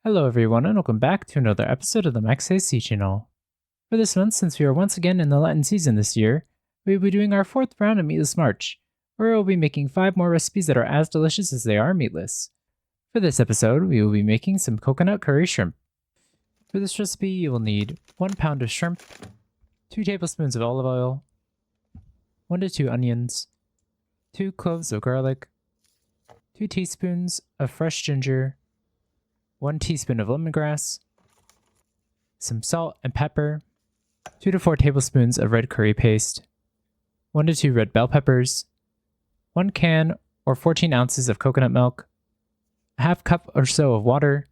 Hello everyone and welcome back to another episode of the Max AC channel. For this month, since we are once again in the Lenten season this year, we will be doing our 4th round of Meatless March, where we will be making 5 more recipes that are as delicious as they are meatless. For this episode, we will be making some coconut curry shrimp. For this recipe, you will need 1 pound of shrimp, 2 tablespoons of olive oil, 1 to 2 onions, 2 cloves of garlic, 2 teaspoons of fresh ginger, 1 teaspoon of lemongrass, some salt and pepper, 2 to 4 tablespoons of red curry paste, 1 to 2 red bell peppers, 1 can or 14 ounces of coconut milk, a half cup or so of water,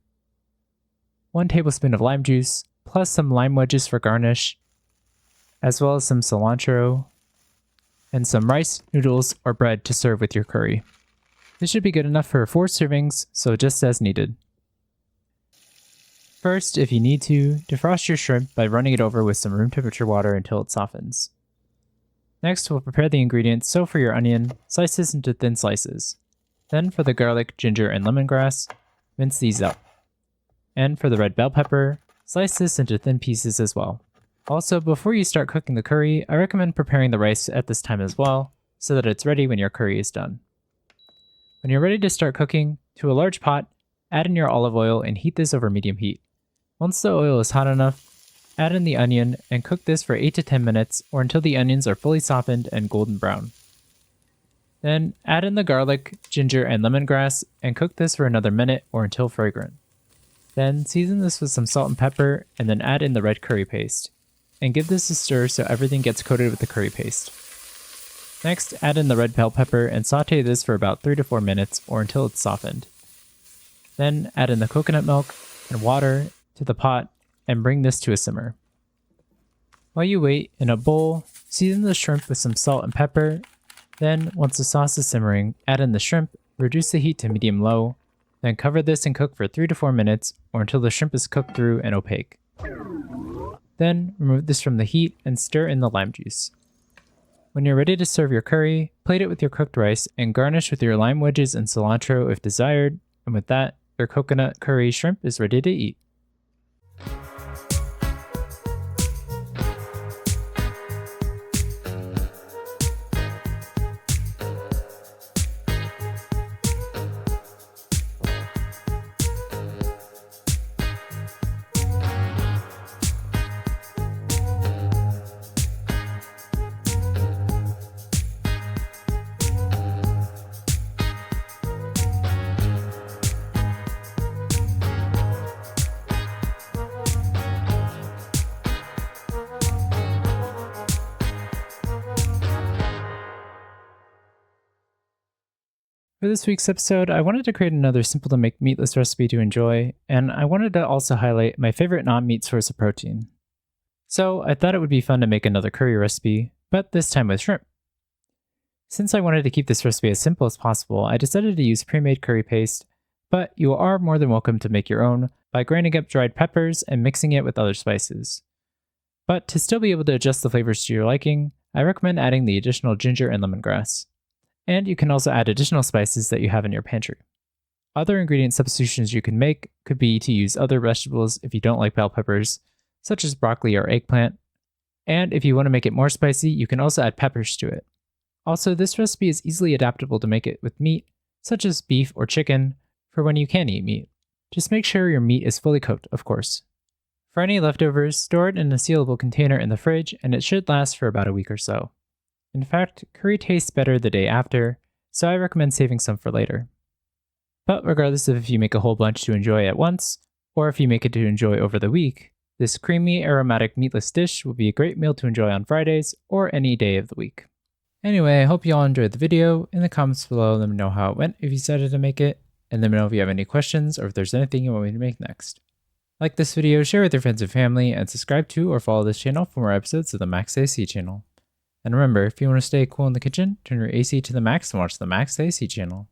1 tablespoon of lime juice, plus some lime wedges for garnish, as well as some cilantro, and some rice, noodles, or bread to serve with your curry. This should be good enough for 4 servings, so just as needed. First, if you need to, defrost your shrimp by running it over with some room temperature water until it softens. Next, we'll prepare the ingredients. So for your onion, slice this into thin slices. Then for the garlic, ginger, and lemongrass, mince these up. And for the red bell pepper, slice this into thin pieces as well. Also, before you start cooking the curry, I recommend preparing the rice at this time as well, so that it's ready when your curry is done. When you're ready to start cooking, to a large pot, add in your olive oil and heat this over medium heat. Once the oil is hot enough, add in the onion and cook this for 8 to 10 minutes or until the onions are fully softened and golden brown. Then add in the garlic, ginger, and lemongrass and cook this for another minute or until fragrant. Then season this with some salt and pepper and then add in the red curry paste. And give this a stir so everything gets coated with the curry paste. Next, add in the red bell pepper and saute this for about 3 to 4 minutes or until it's softened. Then add in the coconut milk and water to the pot and bring this to a simmer. While you wait, in a bowl, season the shrimp with some salt and pepper. Then, once the sauce is simmering, add in the shrimp, reduce the heat to medium-low, then cover this and cook for 3 to 4 minutes or until the shrimp is cooked through and opaque. Then, remove this from the heat and stir in the lime juice. When you're ready to serve your curry, plate it with your cooked rice and garnish with your lime wedges and cilantro if desired, and with that, your coconut curry shrimp is ready to eat. For this week's episode, I wanted to create another simple to make meatless recipe to enjoy, and I wanted to also highlight my favorite non-meat source of protein. So I thought it would be fun to make another curry recipe, but this time with shrimp. Since I wanted to keep this recipe as simple as possible, I decided to use pre-made curry paste, but you are more than welcome to make your own by grinding up dried peppers and mixing it with other spices. But to still be able to adjust the flavors to your liking, I recommend adding the additional ginger and lemongrass. And you can also add additional spices that you have in your pantry. Other ingredient substitutions you can make could be to use other vegetables if you don't like bell peppers, such as broccoli or eggplant. And if you want to make it more spicy, you can also add peppers to it. Also, this recipe is easily adaptable to make it with meat, such as beef or chicken, for when you can eat meat. Just make sure your meat is fully cooked, of course. For any leftovers, store it in a sealable container in the fridge, and it should last for about a week or so. In fact, curry tastes better the day after, so I recommend saving some for later. But regardless of if you make a whole bunch to enjoy at once, or if you make it to enjoy over the week, this creamy, aromatic meatless dish will be a great meal to enjoy on Fridays or any day of the week. Anyway, I hope you all enjoyed the video. In the comments below, let me know how it went if you decided to make it, and let me know if you have any questions or if there's anything you want me to make next. Like this video, share with your friends and family, and subscribe to or follow this channel for more episodes of the Max AC channel. And remember, if you want to stay cool in the kitchen, turn your AC to the max and watch the Max AC channel.